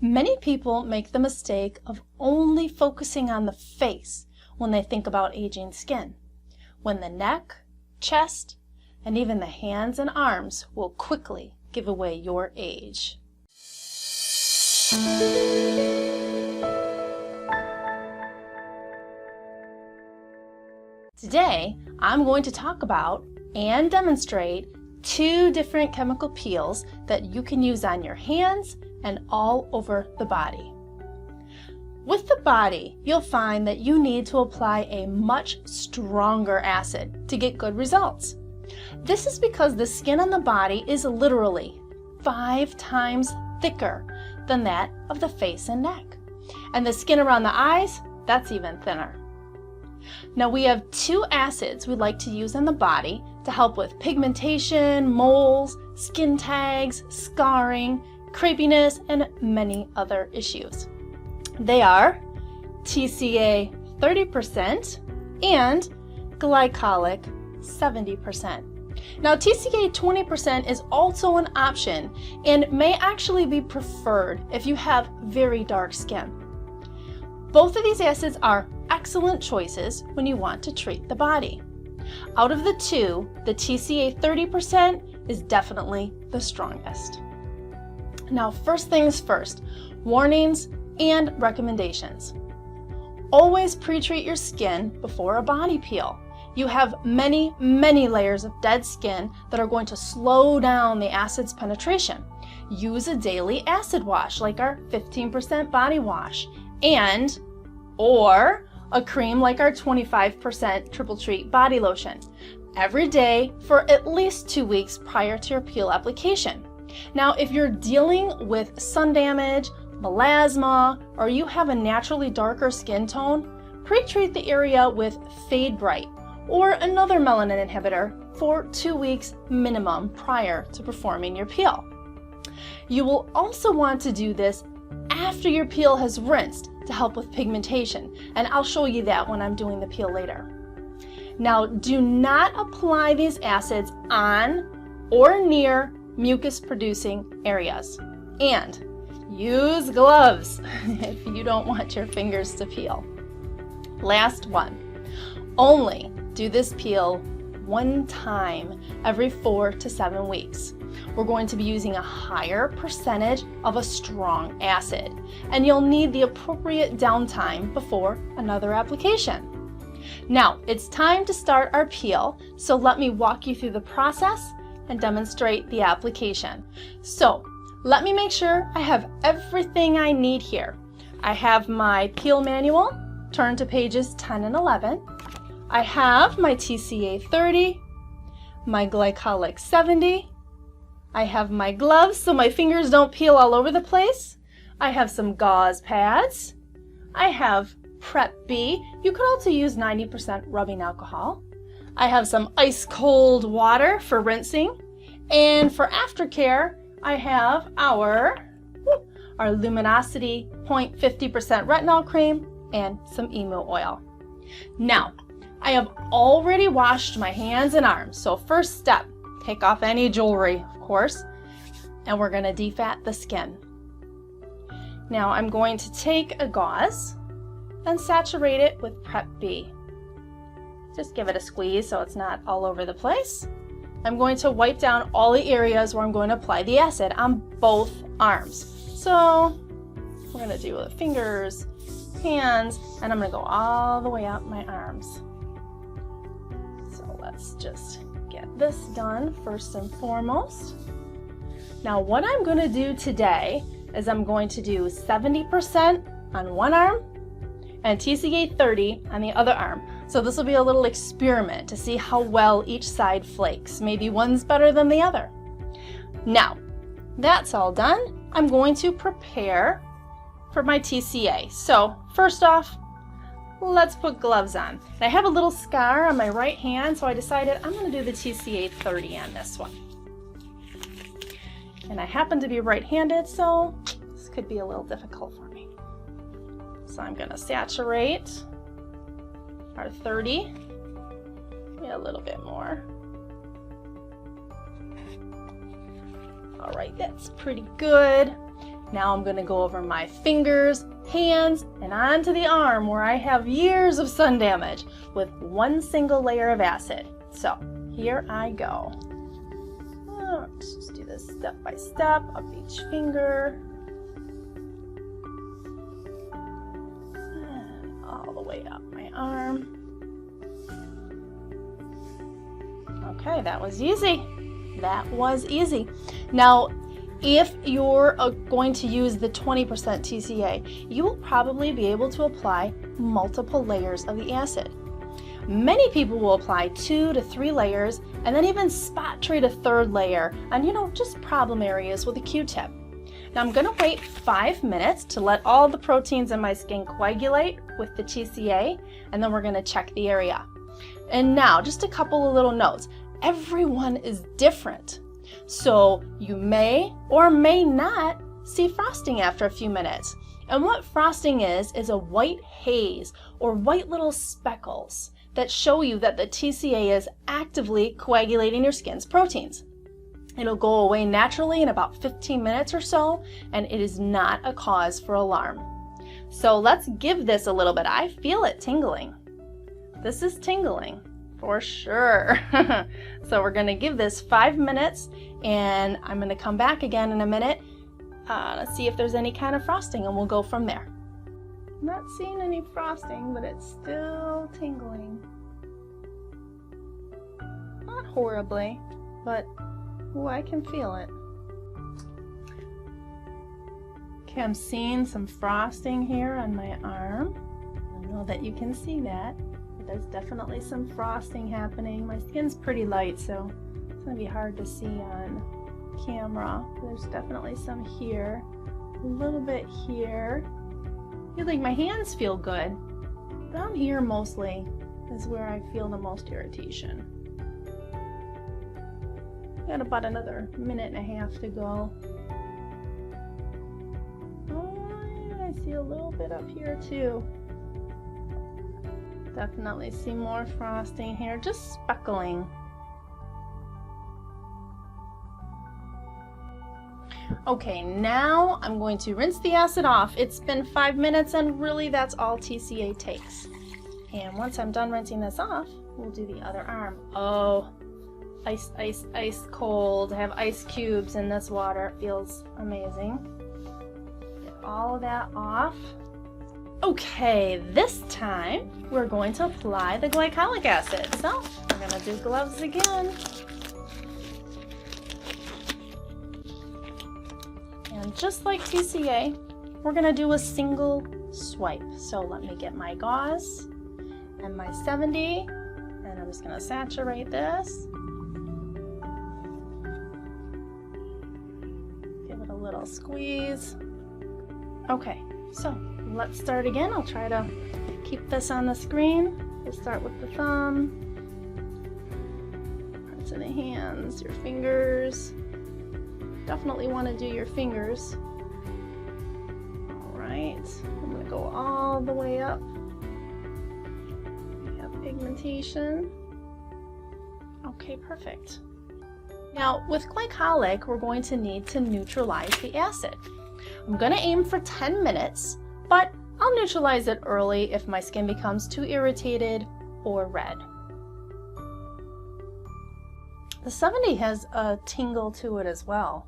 Many people make the mistake of only focusing on the face when they think about aging skin, when the neck, chest, and even the hands and arms will quickly give away your age. Today, I'm going to talk about and demonstrate 2 different chemical peels that you can use on your hands and all over the body. With the body, you'll find that you need to apply a much stronger acid to get good results. This is because the skin on the body is literally 5 times thicker than that of the face and neck. And the skin around the eyes, that's even thinner. Now we have 2 acids we like to use on the body to help with pigmentation, moles, skin tags, scarring, crepey-ness, and many other issues. They are TCA 30% and Glycolic 70%. Now TCA 20% is also an option and may actually be preferred if you have very dark skin. Both of these acids are excellent choices when you want to treat the body. Out of the 2, the TCA 30% is definitely the strongest. Now, first things first, warnings and recommendations. Always pre-treat your skin before a body peel. You have many layers of dead skin that are going to slow down the acid's penetration. Use a daily acid wash like our 15% body wash or a cream like our 25% triple treat body lotion every day for at least 2 weeks prior to your peel application. Now, if you're dealing with sun damage, melasma, or you have a naturally darker skin tone, pre-treat the area with Fade Bright or another melanin inhibitor for 2 weeks minimum prior to performing your peel. You will also want to do this after your peel has rinsed to help with pigmentation, and I'll show you that when I'm doing the peel later. Now, do not apply these acids on or near mucus-producing areas, and use gloves if you don't want your fingers to peel. Last one, only do this peel 1 time every 4 to 7 weeks. We're going to be using a higher percentage of a strong acid, and you'll need the appropriate downtime before another application. Now, it's time to start our peel, so let me walk you through the process and demonstrate the application. So, let me make sure I have everything I need here. I have my peel manual, turn to pages 10 and 11. I have my TCA 30, my Glycolic 70, I have my gloves so my fingers don't peel all over the place. I have some gauze pads. I have Prep B. You could also use 90% rubbing alcohol. I have some ice cold water for rinsing. And for aftercare, I have our Luminosity 0.50% retinol cream and some emu oil. Now, I have already washed my hands and arms. So first step, take off any jewelry, of course, and we're going to defat the skin. Now I'm going to take a gauze and saturate it with Prep B. Just give it a squeeze so it's not all over the place. I'm going to wipe down all the areas where I'm going to apply the acid on both arms. So we're going to do the fingers, hands, and I'm going to go all the way up my arms. So let's just get this done first and foremost. Now what I'm going to do today is I'm going to do 70% on one arm and TCA 30 on the other arm. So this will be a little experiment to see how well each side flakes. Maybe one's better than the other. Now, that's all done. I'm going to prepare for my TCA. So first off, let's put gloves on. I have a little scar on my right hand, so I decided I'm going to do the TCA 30 on this one. And I happen to be right-handed, so this could be a little difficult for me. So I'm going to saturate our 30, a little bit more. All right, that's pretty good. Now I'm gonna go over my fingers, hands, and onto the arm where I have years of sun damage with one single layer of acid. So here I go. Let's just do this step by step, up each finger. And all the way up my arm. Okay, that was easy. That was easy. Now, if you're going to use the 20% TCA, you will probably be able to apply multiple layers of the acid. Many people will apply 2 to 3 layers and then even spot treat a 3rd layer on, just problem areas with a Q-tip. Now I'm gonna wait 5 minutes to let all the proteins in my skin coagulate with the TCA, and then we're gonna check the area. And now, just a couple of little notes. Everyone is different. So you may or may not see frosting after a few minutes. And what frosting is a white haze or white little speckles that show you that the TCA is actively coagulating your skin's proteins. It'll go away naturally in about 15 minutes or so, and it is not a cause for alarm. So let's give this a little bit. I feel it tingling. This is tingling for sure. So we're gonna give this 5 minutes, and I'm gonna come back again in a minute to see if there's any kind of frosting, and we'll go from there. I'm not seeing any frosting, but it's still tingling. Not horribly, but ooh, I can feel it. Okay, I'm seeing some frosting here on my arm. I know that you can see that. But there's definitely some frosting happening. My skin's pretty light, so it's gonna be hard to see on camera. There's definitely some here, a little bit here. I feel like my hands feel good. Down here mostly is where I feel the most irritation. Got about another minute and a half to go. Oh, I see a little bit up here too. Definitely see more frosting here, just speckling. Okay, now I'm going to rinse the acid off. It's been 5 minutes, and really that's all TCA takes. And once I'm done rinsing this off, we'll do the other arm. Oh, ice, ice, ice cold. I have ice cubes in this water. It feels amazing. Get all of that off. Okay, this time we're going to apply the glycolic acid. So we're going to do gloves again. And just like TCA, we're going to do a single swipe. So let me get my gauze and my 70, and I'm just going to saturate this. Give it a little squeeze. Okay, so let's start again. I'll try to keep this on the screen. We'll start with the thumb, parts of the hands, your fingers. Definitely want to do your fingers. All right, I'm going to go all the way up. We have pigmentation. Okay, perfect. Now with glycolic, we're going to need to neutralize the acid. I'm going to aim for 10 minutes, but I'll neutralize it early if my skin becomes too irritated or red. The 70 has a tingle to it as well.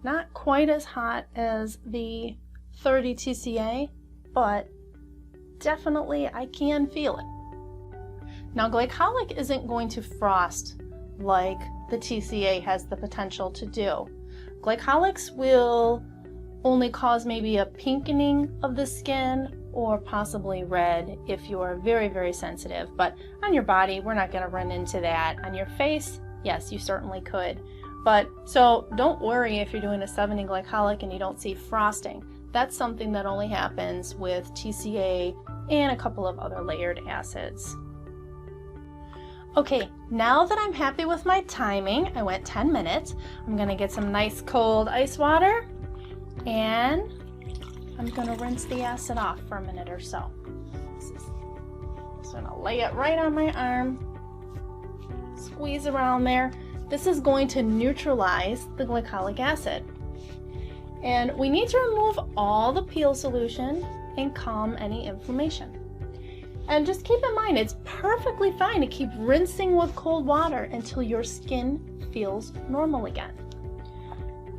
Not quite as hot as the 30 TCA, but definitely I can feel it. Now glycolic isn't going to frost like the TCA has the potential to do. Glycolics will only cause maybe a pinkening of the skin or possibly red if you're very, very sensitive. But on your body, we're not going to run into that. On your face, yes, you certainly could. But so don't worry if you're doing a 70 glycolic and you don't see frosting. That's something that only happens with TCA and a couple of other layered acids. Okay, now that I'm happy with my timing, I went 10 minutes. I'm going to get some nice cold ice water, and I'm going to rinse the acid off for a minute or so. Just going to lay it right on my arm, squeeze around there. This is going to neutralize the glycolic acid. And we need to remove all the peel solution and calm any inflammation. And just keep in mind, it's perfectly fine to keep rinsing with cold water until your skin feels normal again.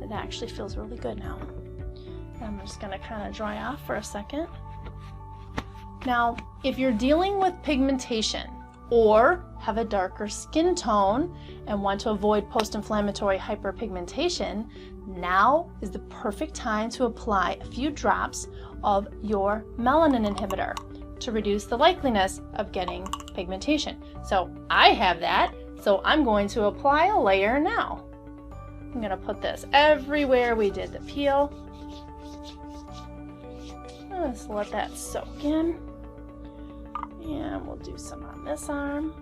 It actually feels really good now. I'm just gonna kind of dry off for a second. Now, if you're dealing with pigmentation or have a darker skin tone and want to avoid post-inflammatory hyperpigmentation, now is the perfect time to apply a few drops of your melanin inhibitor to reduce the likeliness of getting pigmentation. So I have that, so I'm going to apply a layer now. I'm going to put this everywhere we did the peel. Let's let that soak in. And we'll do some on this arm.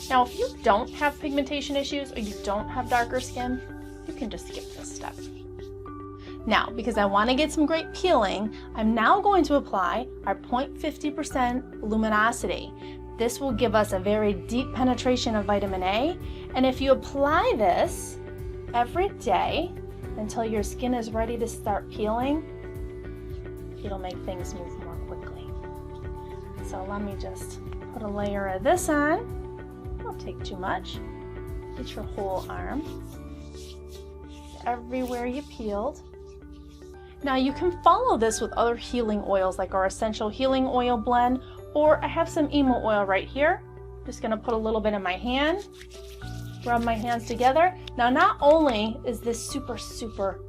Now, if you don't have pigmentation issues or you don't have darker skin, you can just skip this step. Now, because I want to get some great peeling, I'm now going to apply our 0.50% luminosity. This will give us a very deep penetration of vitamin A, and if you apply this every day until your skin is ready to start peeling, it'll make things move more quickly. So let me just put a layer of this on. Don't take too much. Get your whole arm. Everywhere you peeled. Now you can follow this with other healing oils like our essential healing oil blend, or I have some emo oil right here. Just gonna put a little bit in my hand, rub my hands together. Now not only is this super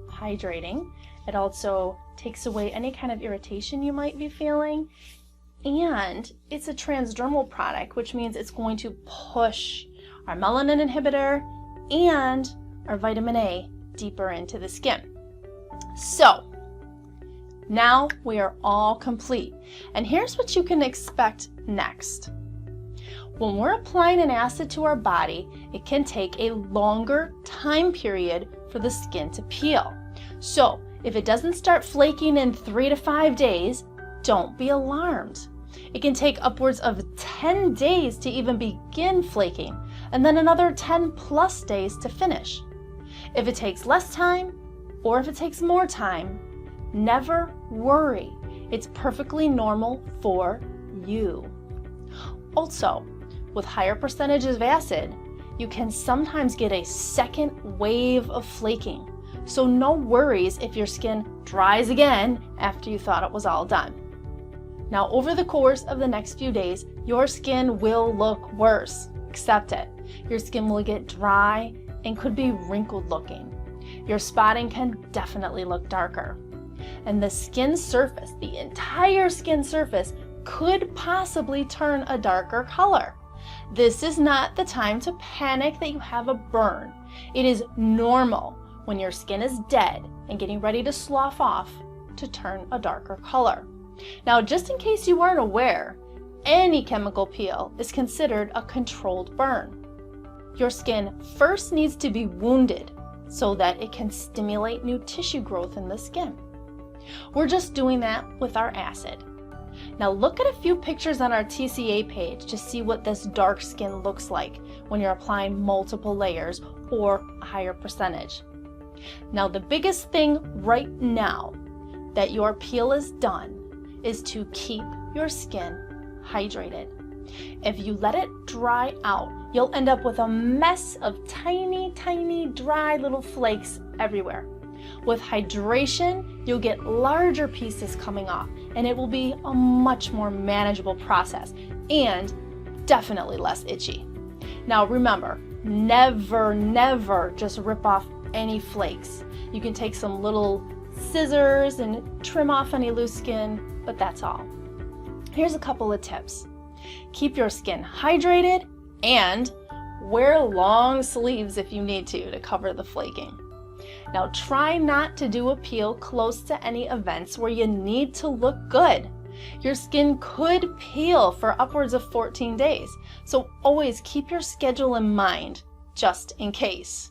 hydrating, it also takes away any kind of irritation you might be feeling, and it's a transdermal product, which means it's going to push our melanin inhibitor and our vitamin A deeper into the skin. So now we are all complete, and here's what you can expect next. When we're applying an acid to our body, it can take a longer time period for the skin to peel. So if it doesn't start flaking in 3 to 5 days, don't be alarmed. It can take upwards of 10 days to even begin flaking, and then another 10 plus days to finish. If it takes less time, or if it takes more time, never worry. It's perfectly normal for you. Also, with higher percentages of acid, you can sometimes get a second wave of flaking. So no worries if your skin dries again after you thought it was all done. Now, over the course of the next few days, your skin will look worse. Accept it. Your skin will get dry and could be wrinkled looking. Your spotting can definitely look darker. And the skin surface, the entire skin surface, could possibly turn a darker color. This is not the time to panic that you have a burn. It is normal when your skin is dead and getting ready to slough off to turn a darker color. Now, just in case you weren't aware, any chemical peel is considered a controlled burn. Your skin first needs to be wounded so that it can stimulate new tissue growth in the skin. We're just doing that with our acid. Now look at a few pictures on our TCA page to see what this dark skin looks like when you're applying multiple layers or a higher percentage. Now the biggest thing right now that your peel is done is to keep your skin hydrated. If you let it dry out, you'll end up with a mess of tiny dry little flakes everywhere. With hydration, you'll get larger pieces coming off, and it will be a much more manageable process and definitely less itchy. Now remember, never just rip off any flakes. You can take some little scissors and trim off any loose skin, but that's all. Here's a couple of tips. Keep your skin hydrated and wear long sleeves if you need to cover the flaking. Now try not to do a peel close to any events where you need to look good. Your skin could peel for upwards of 14 days, so always keep your schedule in mind, just in case.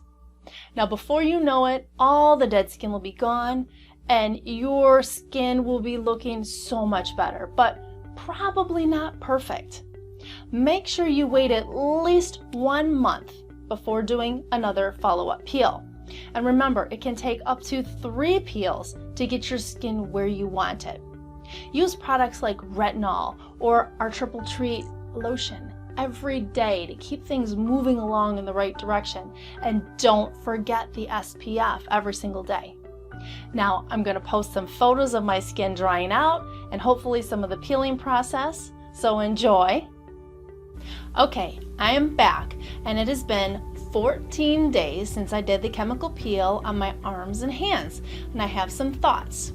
Now before you know it, all the dead skin will be gone and your skin will be looking so much better, but probably not perfect. Make sure you wait at least 1 month before doing another follow-up peel. And remember, it can take up to 3 peels to get your skin where you want it. Use products like retinol or our Triple Treat lotion every day to keep things moving along in the right direction. And don't forget the SPF every single day. Now, I'm going to post some photos of my skin drying out and hopefully some of the peeling process, so enjoy. Okay, I am back, and it has been 14 days since I did the chemical peel on my arms and hands, and I have some thoughts.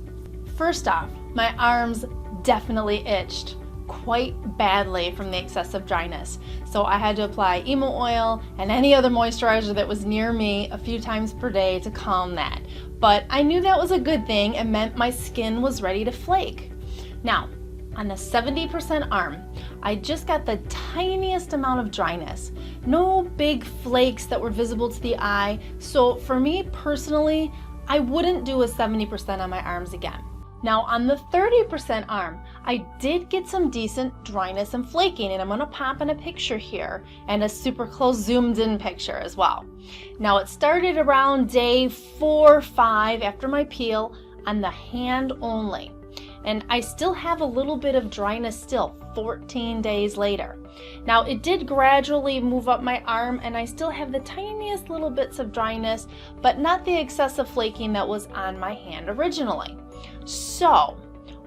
First off, my arms definitely itched quite badly from the excessive dryness, so I had to apply emo oil and any other moisturizer that was near me a few times per day to calm that. But I knew that was a good thing and meant my skin was ready to flake. Now, on the 70% arm, I just got the tiniest amount of dryness. No big flakes that were visible to the eye, so for me personally, I wouldn't do a 70% on my arms again. Now on the 30% arm, I did get some decent dryness and flaking, and I'm going to pop in a picture here and a super close zoomed in picture as well. Now it started around day 4 or 5 after my peel on the hand only. And I still have a little bit of dryness still 14 days later. Now it did gradually move up my arm, and I still have the tiniest little bits of dryness, but not the excessive flaking that was on my hand originally. So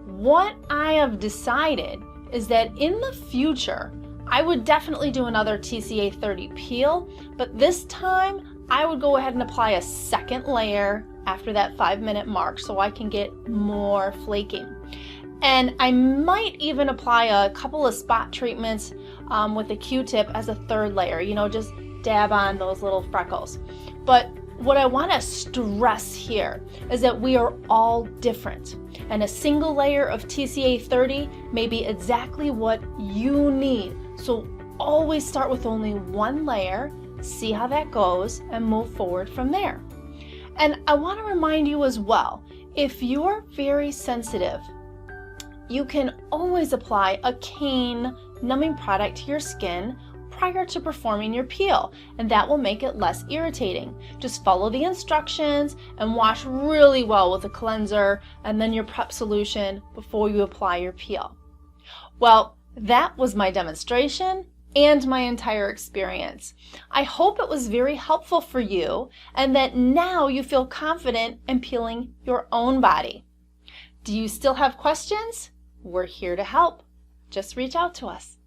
what I have decided is that in the future, I would definitely do another TCA 30 peel, but this time I would go ahead and apply a second layer after that 5-minute mark so I can get more flaking. And I might even apply a couple of spot treatments with a Q-tip as a third layer, you know, just dab on those little freckles. But what I want to stress here is that we are all different, and a single layer of TCA 30 may be exactly what you need. So always start with only one layer, see how that goes, and move forward from there. And I want to remind you as well, if you're very sensitive, you can always apply a cane numbing product to your skin prior to performing your peel, and that will make it less irritating. Just follow the instructions and wash really well with a cleanser and then your prep solution before you apply your peel. Well, that was my demonstration and my entire experience. I hope it was very helpful for you and that now you feel confident in peeling your own body. Do you still have questions? We're here to help. Just reach out to us.